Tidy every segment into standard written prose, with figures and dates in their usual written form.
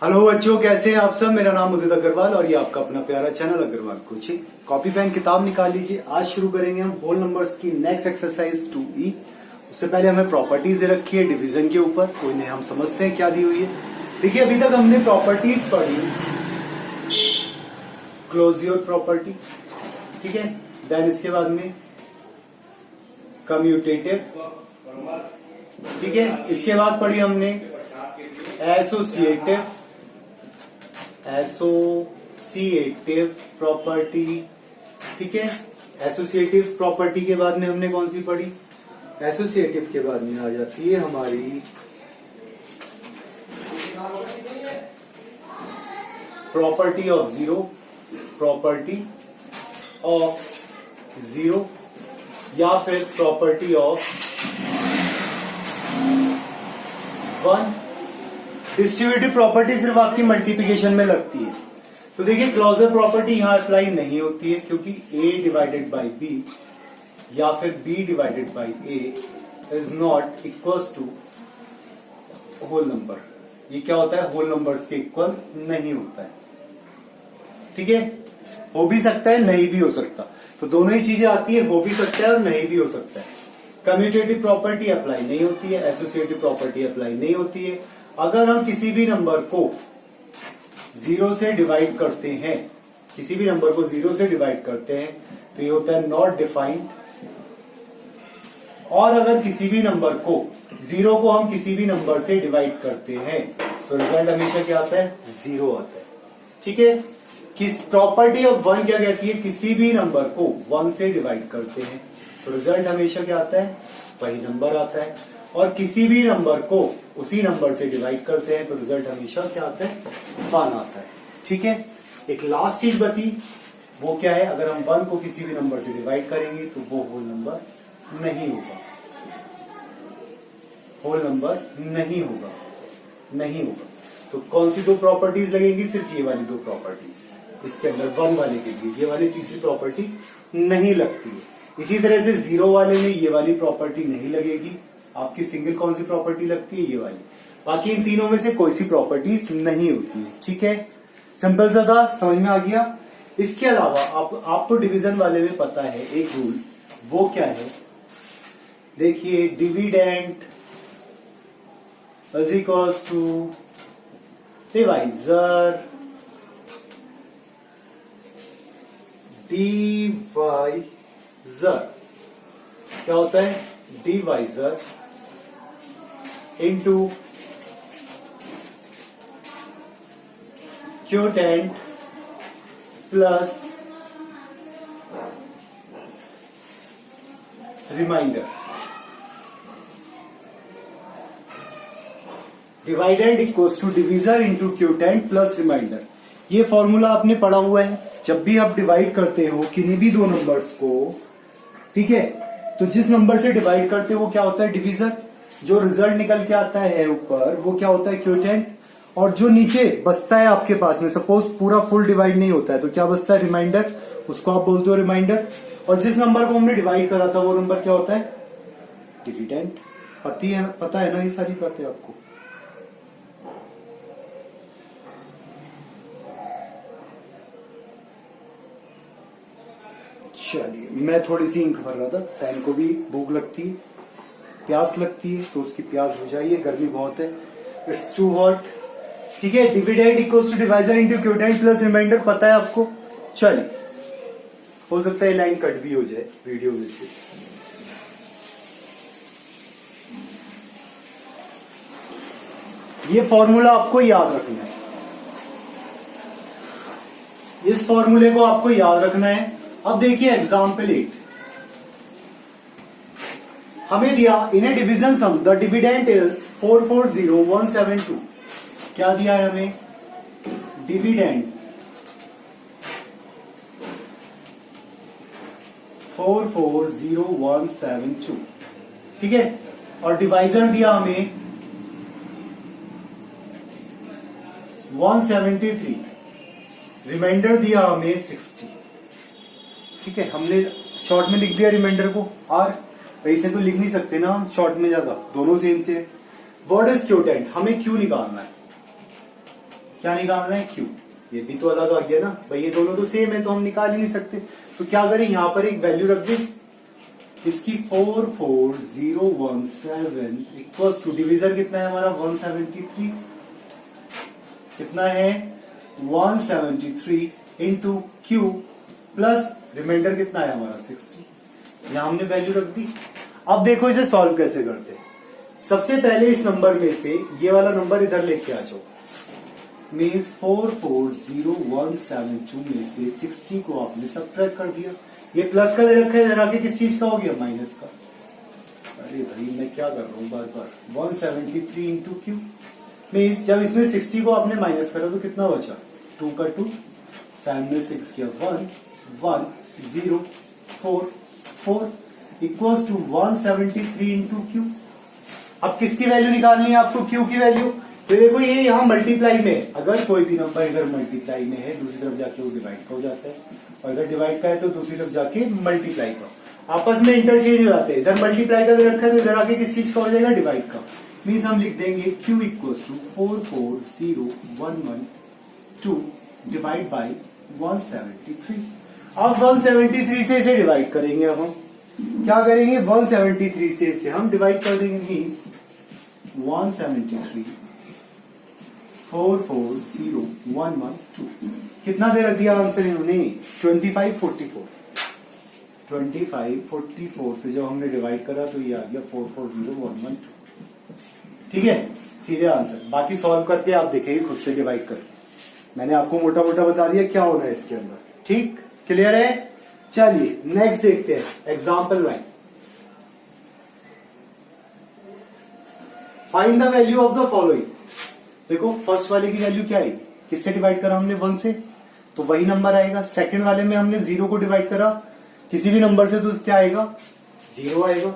Hello बच्चों, कैसे हैं आप सब। मेरा नाम उदित अग्रवाल और ये आपका अपना प्यारा channel Agarwal coaching. Copy pen किताब निकाल लीजिए। आज शुरू करेंगे हम होल नंबर्स की नेक्स्ट एक्सरसाइज 2E। उससे पहले हमें प्रॉपर्टीज दे रखी है डिवीजन के ऊपर, कोई नहीं, हम समझते हैं क्या दी हुई है। देखिए, अभी तक हमने प्रॉपर्टीज पढ़ी, क्लोज्योर प्रॉपर्टी, ठीक है। देन इसके बाद में कम्यूटेटिव, ठीक है। इसके बाद पढ़ी हमने एसोसिएटिव प्रॉपर्टी, ठीक है। एसोसिएटिव प्रॉपर्टी के बाद में हमने कौन सी पढ़ी? एसोसिएटिव के बाद में आ जाती है हमारी प्रॉपर्टी ऑफ जीरो, या फिर प्रॉपर्टी ऑफ 1। डिस्ट्रीब्यूटिव प्रॉपर्टी सिर्फ आपकी मल्टीप्लिकेशन में लगती है। तो देखिए, क्लोजर प्रॉपर्टी यहां अप्लाई नहीं होती है, क्योंकि a डिवाइडेड बाई b या फिर b divided by a is not equals to whole number. ये क्या होता है? होल नंबर्स के इक्वल नहीं होता है, ठीक है। हो भी सकता है, नहीं भी हो सकता, तो दोनों ही चीजें आती है, हो भी सकता है और नहीं भी हो सकता है। कम्यूटेटिव प्रॉपर्टी अप्लाई नहीं होती है, एसोसिएटिव प्रॉपर्टी अप्लाई नहीं होती है। अगर हम किसी भी नंबर को जीरो से डिवाइड करते हैं, किसी भी नंबर को जीरो से डिवाइड करते हैं, तो ये होता है नॉट डिफाइंड। और अगर किसी भी नंबर को, जीरो को हम किसी भी नंबर से डिवाइड करते हैं, तो रिजल्ट हमेशा क्या आता है? जीरो आता है, ठीक है। किस प्रॉपर्टी ऑफ 1 क्या कहती है? किसी भी नंबर को 1 से डिवाइड करते हैं तो रिजल्ट हमेशा क्या आता है? वही नंबर आता है। और किसी भी नंबर को उसी नंबर से डिवाइड करते हैं तो रिजल्ट हमेशा क्या आता है? 1 आता है, ठीक है। एक लास्ट चीज बती, वो क्या है? अगर हम 1 को किसी भी नंबर से डिवाइड करेंगे तो वो होल नंबर नहीं होगा, होल नंबर नहीं होगा, नहीं होगा। तो कौन सी दो प्रॉपर्टीज लगेंगी? सिर्फ ये वाली दो प्रॉपर्टीज इसके अंदर 1 वाले के लिए, ये वाली तीसरी प्रॉपर्टी नहीं लगती है। इसी तरह से 0 वाले में ये वाली प्रॉपर्टी नहीं लगेगी। आपकी सिंगल कौन सी प्रॉपर्टी लगती है? ये वाली। बाकी इन तीनों में से कोई सी प्रॉपर्टीज नहीं होती है, ठीक है। सिंपल सा था, समझ में आ गया। इसके अलावा आपको डिवीजन वाले में पता है एक रूल, वो क्या है? देखिए, dividend is equals to divisor, क्या होता है? Divisor into quotient plus remainder. Dividend equals to divisor into quotient plus remainder. ये फॉर्मूला आपने पढ़ा हुआ है। जब भी आप डिवाइड करते हो किन्हीं भी दो नंबर्स को, ठीक है, तो जिस नंबर से डिवाइड करते हो वो क्या होता है? डिवीजर। जो रिजल्ट निकल के आता है ऊपर वो क्या होता है? क्वोटेंट। और जो नीचे बचता है आपके पास में, सपोज पूरा फुल डिवाइड नहीं होता है तो क्या बचता है? रिमाइंडर, उसको आप बोलते हो रिमाइंडर। और जिस नंबर को हमने डिवाइड करा था वो नंबर क्या होता है? डिविडेंड। पता है ना ये सारी बातें आपको? चलिए, मैं थोड़ी सी इंक भर रहा था, पेन को भी भूख लगती है, प्यास लगती है, तो उसकी प्यास बुझाइए, गर्मी बहुत है, इट्स टू हॉट, ठीक है। Dividend equals to divisor into quotient plus remainder पता है आपको। चलिए, हो सकता है लाइन कट भी हो जाए वीडियो में से। ये फॉर्मूला आपको याद रखना है, इस फॉर्मूले को आपको याद रखना है। अब देखिए एग्जाम्पल 8, हमें दिया in a division sum the dividend is 440172। क्या दिया है हमें? डिविडेंड 440172, ठीक है। और डिवाइजर दिया हमें 173, रिमाइंडर दिया हमें 60, ठीक है। हमने शॉर्ट में लिख दिया रिमाइंडर को आर, ऐसे तो लिख नहीं सकते ना हम शॉर्ट में, ज्यादा दोनों सेम से। What is quotient? हमें क्यू निकालना है, क्या निकालना है, क्यू। ये भी तो अलग आ गया ना भाई, ये दोनों तो सेम है तो हम निकाल ही नहीं सकते। तो क्या करें, यहां पर एक वैल्यू रख दें इसकी 44017 इक्वल्स टू, डिविजर कितना है हमारा 173, कितना है 173 इंटू क्यू प्लस रिमाइंडर कितना है हमारा 60। यहां हमने वैल्यू रख दी। अब देखो इसे सॉल्व कैसे करते हैं। सबसे पहले इस नंबर में से ये वाला नंबर इधर लेके आ जाओ, मीन्स 44017 में से 60 को आपने सब्ट्रैक्ट कर दिया। ये प्लस का दे रखा है, इधर आके किस चीज का हो गया, माइनस का। अरे भाई मैं क्या कर रहा हूं बार बार, 173 इंटू क्यू मीन्स जब इसमें 60 को आपने माइनस करा तो कितना बचा, 2 का 2, 7 में 6 किया 1 1 0 4 4 इक्वल्स टू 173 इंटू क्यू। अब किसकी वैल्यू निकालनी है आपको, क्यू की वैल्यू। तो देखो ये यहाँ मल्टीप्लाई में है, अगर कोई भी नंबर इधर मल्टीप्लाई में है दूसरी तरफ जाके वो डिवाइड का हो जाता है, और अगर डिवाइड का है तो दूसरी तरफ जाके मल्टीप्लाई का, आपस में इंटरचेंज हो जाते हैं। इधर मल्टीप्लाई का दे रखा है तो इधर आके किस चीज का हो जाएगा, डिवाइड का। मीन्स हम लिख देंगे Q equals to 44011 divide by 173। अब 173 से इसे डिवाइड करेंगे। अब हम क्या करेंगे, 173 से इसे हम डिवाइड कर देंगे। मीन्स 173 44011 कितना दे रख दिया आंसर इन्होंने, 2544। 2544 से जब हमने डिवाइड करा तो ये आ गया 440112। ठीक है, सीधे आंसर। बाकी सॉल्व करके आप देखेंगे खुद से डिवाइड करके। मैंने आपको मोटा मोटा बता दिया क्या होना है इसके अंदर। ठीक, क्लियर है। चलिए नेक्स्ट देखते हैं, example 9। Find the value of the following. देखो फर्स्ट वाले की वैल्यू क्या आएगी, किससे डिवाइड करा हमने, 1 से, तो वही नंबर आएगा। सेकंड वाले में हमने 0 को डिवाइड करा किसी भी नंबर से तो क्या आएगा, 0 आएगा।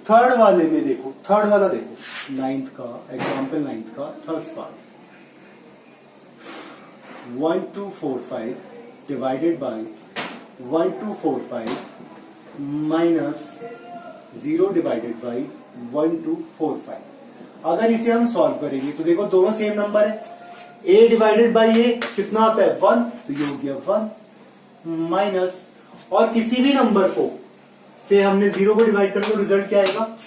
थर्ड वाले में देखो, थर्ड वाला देखो, 9th का एग्जाम्पल, 9th का third part, 1245 divided by 1245 minus 0 divided by 1245। अगर इसे हम सॉल्व करेंगे तो देखो दोनों सेम नंबर है, a डिवाइडेड बाई a कितना आता है 1, तो ये हो गया 1 माइनस, और किसी भी नंबर को से हमने 0 को डिवाइड कर तो रिजल्ट क्या आएगा,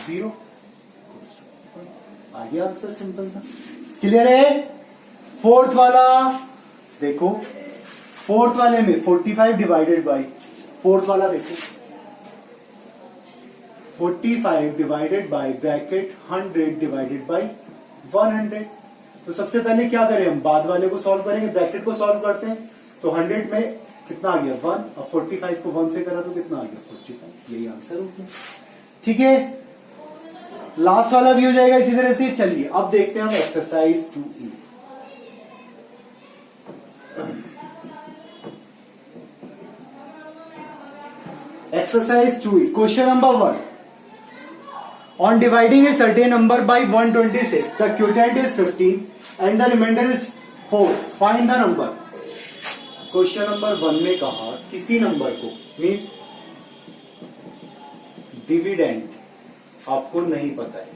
0। आ गया आंसर, सिंपल सा। क्लियर है। फोर्थ वाला देखो, फोर्थ वाले में 45 डिवाइडेड बाई, फोर्थ वाला देखो 45 divided by bracket 100 divided by 100। तो सबसे पहले क्या करें हम, बाद वाले को सॉल्व करेंगे, ब्रैकेट को सॉल्व करते हैं। तो 100 में कितना आ गया 1, और 45 को 1 से करा तो कितना आ गया 45। यही आंसर हो गया। ठीक है, लास्ट वाला भी हो जाएगा इसी तरह से। चलिए अब देखते हैं हम exercise 2E। Exercise 2E, question number 1. On dividing a certain number by 126, the quotient is 15 and the remainder is 4. Find the number. Question number 1 में कहा किसी नंबर को, मीन्स डिविडेंड आपको नहीं पता है।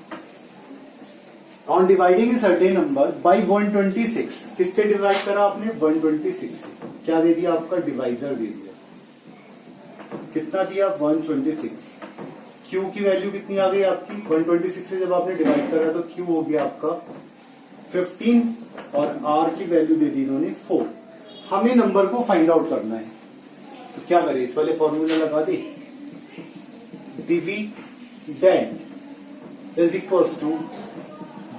On dividing a certain number by 126, किससे divide करा आपने, 126 से। क्या दे दिया आपका, डिवाइजर दे दिया। कितना दिया 126। Q की वैल्यू कितनी आ गई आपकी, 126 से जब आपने डिवाइड करा तो Q हो गया आपका 15, और R की वैल्यू दे दी इन्होंने 4। हमें नंबर को फाइंड आउट करना है, तो क्या करें, इस वाले फॉर्मूला लगा दे, dividend is equals to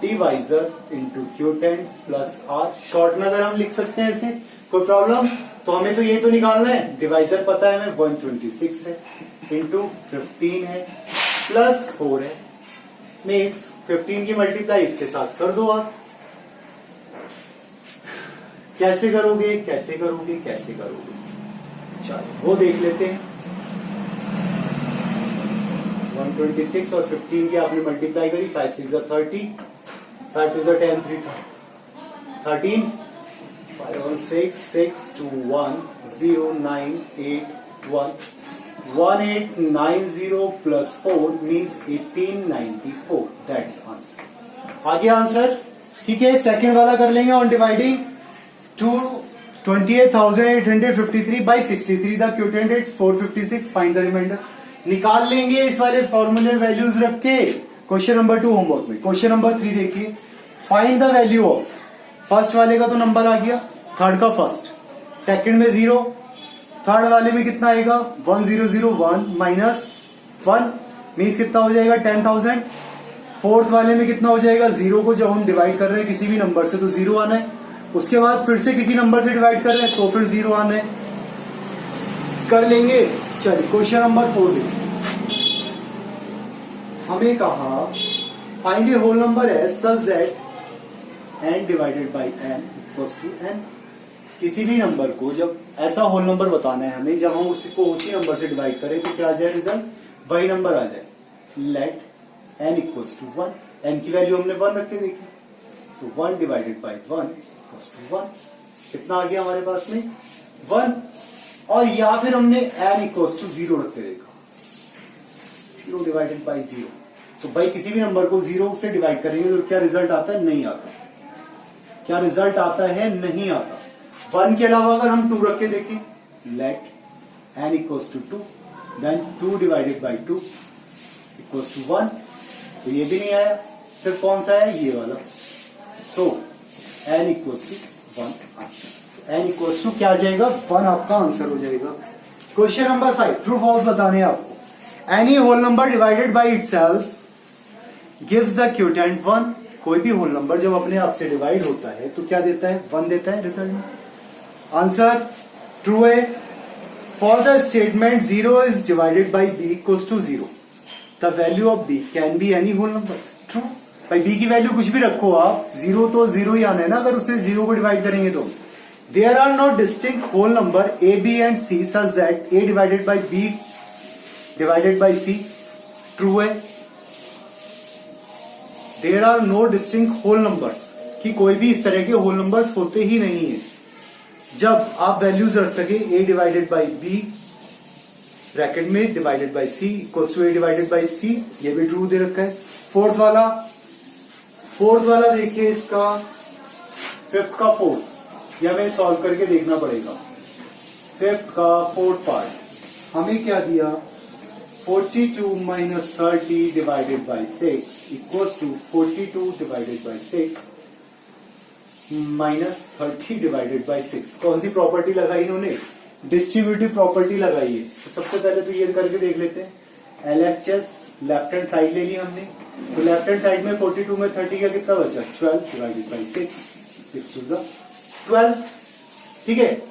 divisor into quotient plus R। Short में अगर हम लिख सकते हैं इसे, कोई प्रॉब्लम। तो हमें तो ये तो निकालना है, डिवाइजर पता है हमें 126 है, इंटू 15 है, प्लस 4 है। मीन्स 15 की मल्टीप्लाई इसके साथ कर दो आप। कैसे करोगे, कैसे करोगे, कैसे करोगे, चलो वो देख लेते हैं। 126 और 15 की आपने मल्टीप्लाई करी, 5 6 30, 5 2 10 3 13, 5 1 6 6 2 1 0 9 8 1 1890 plus 4 means 1894. That's answer. आ गया आंसर। ठीक है, सेकंड वाला कर लेंगे on dividing 28,853 by 63 the quotient it's 456 find the remainder. निकाल लेंगे इस वाले फॉर्मूले वैल्यूज रख के क्वेश्चन नंबर 2 होमवर्क में। क्वेश्चन नंबर 3 देखिए, find the value of, first वाले का तो नंबर आ गया, थर्ड का फर्स्ट, सेकंड में 0, थर्ड वाले में कितना आएगा 1001 माइनस 1 मीन्स कितना हो जाएगा 10,000। फोर्थ वाले में कितना हो जाएगा, 0 को जब हम डिवाइड कर रहे हैं किसी भी नंबर से तो 0 आना है, उसके बाद फिर से किसी नंबर से डिवाइड कर रहे हैं तो फिर 0 आना है। कर लेंगे। चलिए क्वेश्चन नंबर 4 देखिए, हमें कहा find a whole number as such that n divided by n equals to n। किसी भी नंबर को जब ऐसा होल नंबर बताना है हमें, जब हम उसको उसी नंबर से डिवाइड करें तो क्या आ जाए रिजल्ट, वही नंबर आ जाए। Let n equals to 1, n की वैल्यू हमने 1 रख के देखी तो 1 डिवाइडेड बाई 1 इक्वल्स टू 1, कितना आ गया हमारे पास में 1। और या फिर हमने n इक्वल्स टू 0 रख के देखा, 0 डिवाइडेड बाई 0, तो भाई किसी भी नंबर को 0 से डिवाइड करेंगे तो क्या रिजल्ट आता है, नहीं आता। क्या रिजल्ट आता है, नहीं आता। 1 के अलावा अगर हम 2 रख के देखें, let n equals to 2 then 2 divided by 2 equals to 1, तो ये भी नहीं आया, सिर्फ कौन सा है, ये वाला। So n equals to 1 answer, n equals to क्या आ जाएगा 1 आपका आंसर हो जाएगा। क्वेश्चन नंबर 5, ट्रू फॉल्स बताने हैं आपको। Any whole number divided by itself gives the quotient 1। कोई भी होल नंबर जब अपने आप से डिवाइड होता है तो क्या देता है, 1 देता है रिजल्ट में। आंसर ट्रू है। For the statement 0 is divided by b equals to 0 the value of b can be any whole number. True भाई, b की वैल्यू कुछ भी रखो आप, 0 तो 0 ही आना है ना, अगर उससे 0 को डिवाइड करेंगे तो। There are not distinct whole number a b and c such that a divided by b divided by c। True है। There are no distinct whole numbers, कि कोई भी इस तरह के होल नंबर्स होते ही नहीं है जब आप वैल्यूज रख सके a divided by b bracket में divided by c equals to a divided by c। ये भी ट्रू दे रखा है। फोर्थ वाला देखिए, इसका फिफ्थ का फोर्थ, ये हमें सॉल्व करके देखना पड़ेगा। फिफ्थ का फोर्थ पार्ट हमें क्या दिया, 42 minus 30 divided by 6 equals to 42 divided by 6 minus 30 divided by 6। कौन सी प्रॉपर्टी लगाई इन्होंने, डिस्ट्रीब्यूटिव प्रॉपर्टी लगाई है। तो सबसे पहले तो ये करके देख लेते हैं। LHS लेफ्ट हैंड साइड ले ली हमने, तो लेफ्ट हैंड साइड में 42 में 30 का कितना बचा, 12 डिवाइडेड बाई 6, 6 टू 12। ठीक है,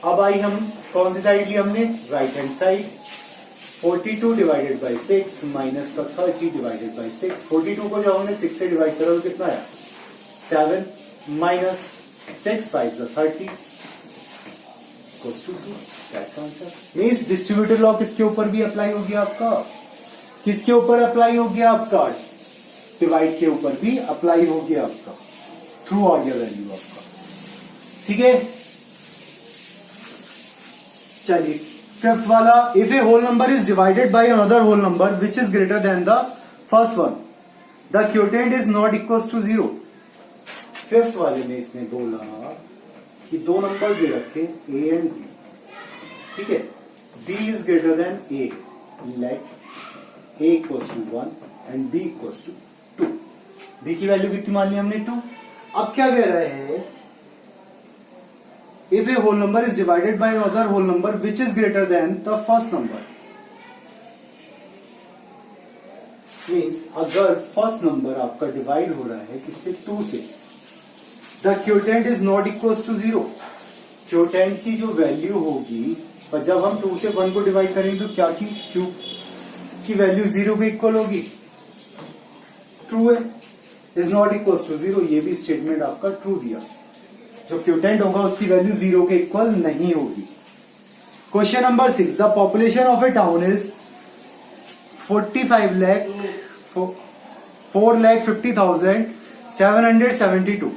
अब आई हम कौन सी साइड ली हमने, right hand side. 42 divided by 6 minus का 30 डिवाइडेड बाई 6। 42 को जब हमने 6 से डिवाइड करा तो कितना आया 7 minus 6 5 30 equals to 2। That's answer. Means distributive law किसके ऊपर भी अप्लाई हो गया आपका, किसके ऊपर अप्लाई हो गया आपका, डिवाइड के ऊपर भी अप्लाई हो गया आपका। ट्रू आ गया वैल्यू आपका। ठीक है, चलिए फिफ्थ वाला, if a whole number is divided by another whole number which is greater than the first one the quotient is not equals to 0। Fifth वाले में इसने बोला कि दो नंबर दे रखे a एंड b, ठीक है, b is greater than a, let a equals to 1 and b equals to 2। b की वैल्यू कितनी मान ली हमने 2। अब क्या कह रहे हैं, if a whole number is divided by another whole number which is greater than the first number, means अगर फर्स्ट नंबर आपका डिवाइड हो रहा है किससे, 2 से, the quotient is not equals to 0। क्योटेंट की जो वैल्यू होगी, पर जब हम 2 से 1 को डिवाइड करेंगे तो क्या की क्यू की वैल्यू 0 के इक्वल होगी। ट्रू है, इज नॉट इक्वल्स टू 0, ये भी स्टेटमेंट आपका ट्रू दिया। जो क्यूटेंट होगा उसकी वैल्यू 0 के इक्वल नहीं होगी। Question number 6, the population of A town is 4,50,772।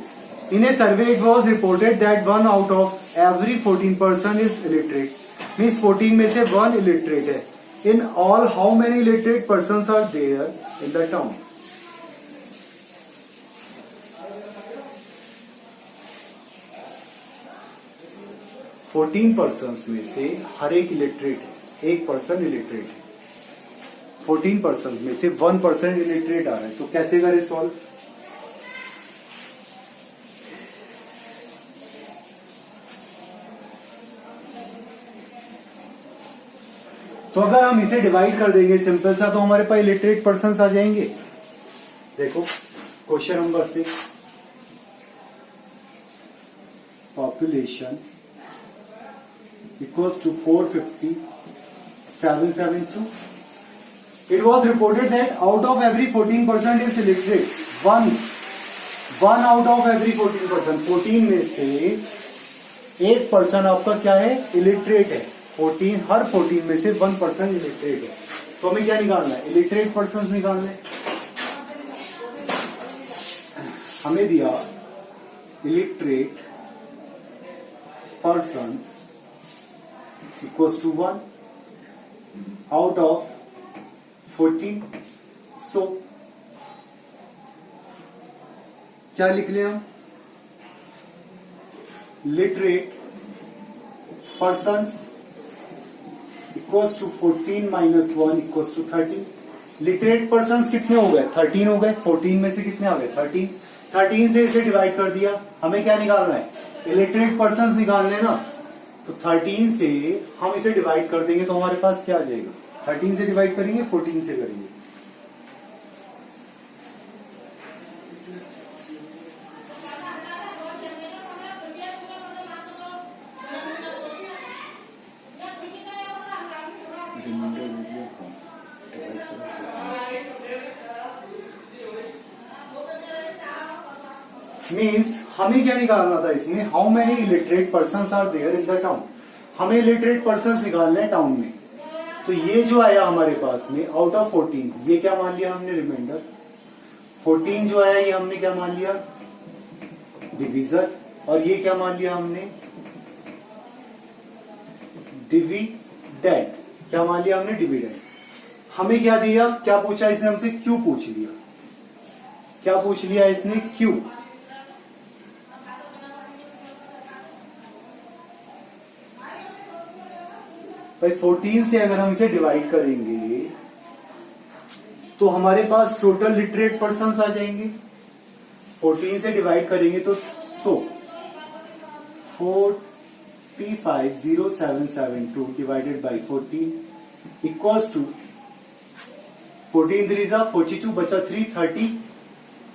In a survey, it was reported that 1 out of every 14 person is illiterate. Means 14 में से 1 illiterate है. In all, how many illiterate persons are there in the town? 14 person में से हर एक illiterate है, एक person illiterate है। 14 person में से 1% इलिटरेट आ रहा है, तो कैसे करें सॉल्व? तो अगर हम इसे डिवाइड कर देंगे सिंपल सा, तो हमारे पास इलिटरेट पर्सन आ जाएंगे। देखो question number 6, population equals to 450 772। It was reported that out of every 14% is illiterate. One out of every 14%, 14 में से 1% आपका क्या है? इलिटरेट है। 14, हर 14 में से 1% इलिटरेट है। तो हमें क्या निकालना है? इलिटरेट पर्सन निकालना है। हमें दिया illiterate person equals to 1 out of 14। So क्या लिख लें हम? Literate persons equals to 14 minus 1 equals to 13। Literate persons कितने हो गए? 13 हो गए। 14 में से कितने आ गए? 13। 13 से इसे डिवाइड कर दिया। हमें क्या निकालना है? इलिटरेट पर्सन्स निकालने ना। तो 13 से हम इसे डिवाइड कर देंगे तो हमारे पास क्या आ जाएगा? 13 से डिवाइड करेंगे, 14 से करेंगे। मीन्स हमें क्या निकालना था इसमें? How many illiterate persons are there in the town. हमें इलिटरेट पर्सन्स निकालने हैं टाउन में। तो ये जो आया हमारे पास में आउट ऑफ 14, ये क्या मान लिया हमने? रिमाइंडर। 14 जो आया ये हमने क्या मान लिया? डिविजर। और ये क्या मान लिया हमने? डिविडेंड। क्या मान लिया हमने? डिविडेंड। हमें क्या दिया? क्या पूछा इसने हमसे? क्यू पूछ लिया। क्या पूछ लिया इसने? क्यू। भाई 14 से अगर हम इसे डिवाइड करेंगे तो हमारे पास टोटल लिटरेट पर्सन्स आ जाएंगे। 14 से डिवाइड करेंगे तो 450772 डिवाइडेड बाई 14 इक्वल्स टू 14 3 जा 42 बचा 3 30,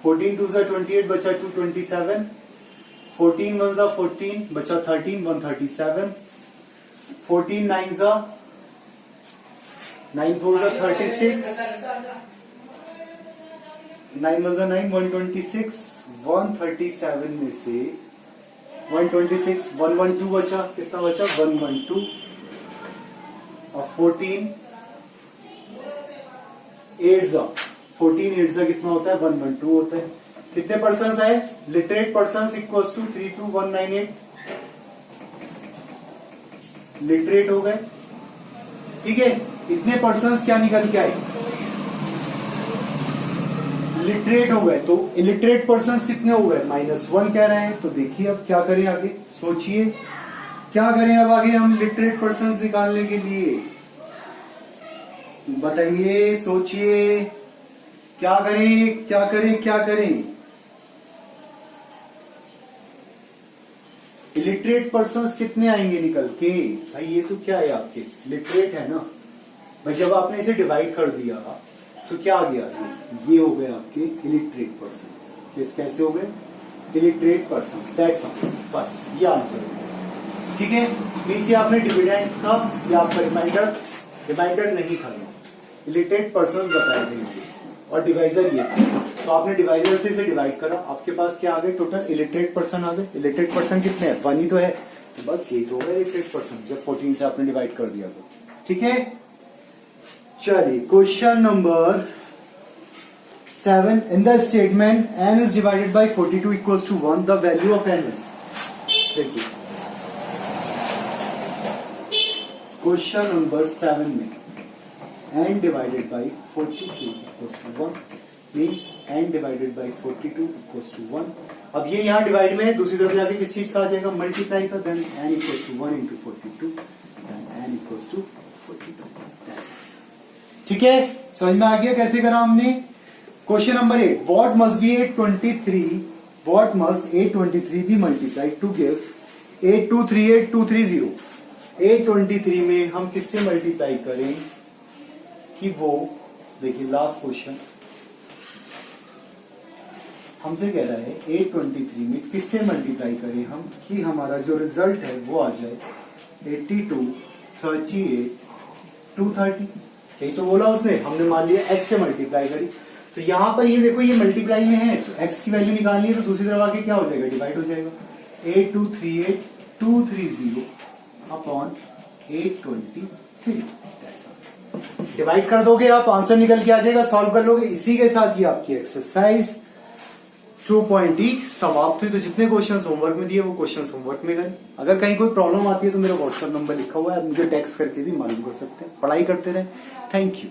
14 2 जा 28 बचा 2 27, 14 1 जा 14 बचा 13 137, 14 9 जा 9 4 जा 36, 9 1 जा 9 126, 137 में से 126 112 बचा, कितना बचा? 112 और 14 8 जा कितना होता है? 112 होता है। कितने पर्सन्स आए? Literate persons equals to 32198 literate हो गए। ठीक है, इतने पर्सन्स क्या निकल के आए? लिटरेट हो गए। तो इलिटरेट पर्सन्स कितने हो गए? -1 कह रहे हैं। तो देखिए अब क्या करें आगे, सोचिए क्या करें अब आगे हम लिटरेट पर्सन्स निकालने के लिए? बताइए, सोचिए क्या करें, क्या करें, क्या करें? इलिटरेट पर्सन्स कितने आएंगे निकल के? भाई ये तो क्या है आपके? लिटरेट है ना भाई। जब आपने इसे डिवाइड कर दिया तो क्या आ गया? ये हो गए आपके इलिटरेट पर्सन्स। कैसे हो गए? Illiterate persons. That's answer. बस ये आंसर है। ठीक है, मीन्स ये आपने डिविडेंड था, ये आपका रिमाइंडर नहीं था। इलिटरेट पर्सन्स बताए गए और डिवाइजर ये था। तो आपने डिवाइजर से इसे डिवाइड करा, आपके पास क्या आ गए? टोटल इलिटरेट पर्सन आ गए। इलिटरेट पर्सन कितने हैं? 1 ही तो है। तो बस ये तो हो गया इलिटरेट पर्सन जब 14 से आपने डिवाइड कर दिया तो। ठीक है, चलिए question number 7। In the statement n is divided by 42 equals to 1, the value of n is. देखिए क्वेश्चन नंबर 7 में n divided by 42 equals to 1 means n divided by 42 equals to 1 अब ये यहाँ डिवाइड में है, दूसरी तरफ जाके किस चीज का आ जाएगा, मल्टीप्लाई का, then n equals to 1 into 42 n equals to 42। ठीक है, समझ में आ गया कैसे करा हमने। Question number 8, what must be 823 be multiplied to give 8238230। 823 में हम किससे मल्टीप्लाई करें कि वो, देखिए लास्ट क्वेश्चन हमसे कह रहा है 823 में किससे मल्टीप्लाई करें हम कि हमारा जो रिजल्ट है वो आ जाए 82, 38, 230। यही तो बोला उसने, हमने मान लिया x से मल्टीप्लाई करी। तो यहां पर ये देखो ये मल्टीप्लाई में है तो x की वैल्यू निकालनी है, तो दूसरी तरफ आके क्या हो जाएगा, डिवाइड हो जाएगा। 8238230 अपॉन 823 डिवाइड कर दोगे आप, आंसर निकल के आ जाएगा, सॉल्व कर लोगे। इसी के साथ ही आपकी एक्सरसाइज 2.e समाप्त हुई। तो जितने क्वेश्चंस होमवर्क में दिए वो क्वेश्चंस होमवर्क में करें। अगर कहीं कोई प्रॉब्लम आती है तो मेरा व्हाट्सएप नंबर लिखा हुआ है, आप मुझे टेक्स्ट करके भी मालूम कर सकते हैं। पढ़ाई करते रहें। Thank you.